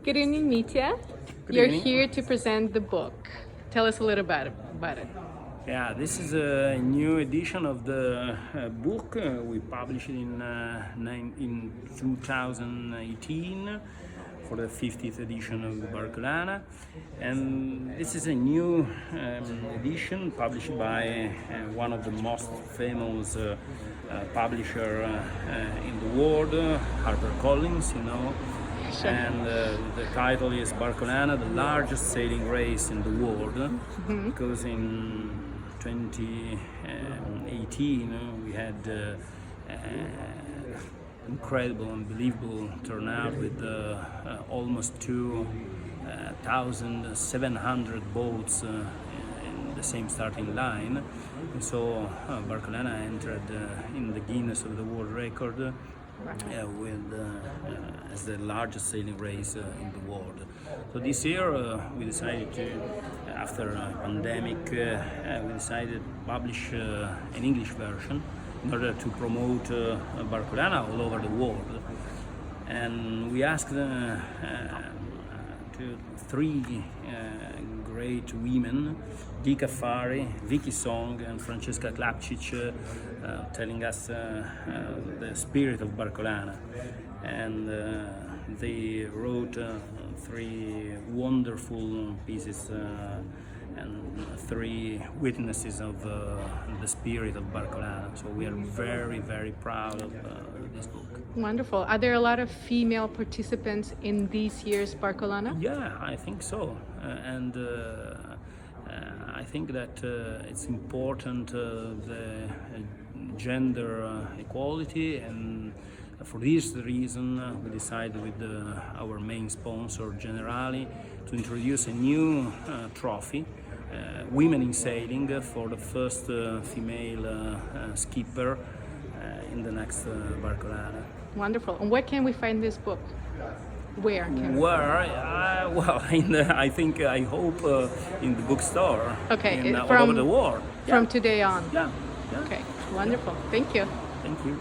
Good evening, Mitja. Good You're evening. here to present the book. Tell us a little about it. Yeah, this is a new edition of the book. We published it in 2018 for the 50th edition of Barcolana. And this is a new edition published by one of the most famous publisher in the world, HarperCollins, you know. Sure. And the title is Barcolana, the largest sailing race in the world, because in 2018 we had incredible, unbelievable turnout with almost 2,700 boats in the same starting line. And so Barcolana entered in the Guinness of the World Record as the largest sailing race in the world. So this year we decided to, after a pandemic, we decided to publish an English version in order to promote Barcolana all over the world. And we asked to three great women, Dika Fari, Vicky Song and Francesca Klapčić, telling us the spirit of Barcolana. And they wrote three wonderful pieces and three witnesses of the spirit of Barcolana. So we are very, very proud of this book. Wonderful. Are there a lot of female participants in this year's Barcolana? Yeah, I think so. And I think that it's important the gender equality, and for this reason we decided with our main sponsor Generali to introduce a new trophy, Women in Sailing, for the first female skipper in the next Barcolana. Wonderful. And where can we find this book? Where can we? Where? Well, I think, I hope in the bookstore. Okay, all over the world. From today on. Yeah. Okay, wonderful. Thank you. Thank you.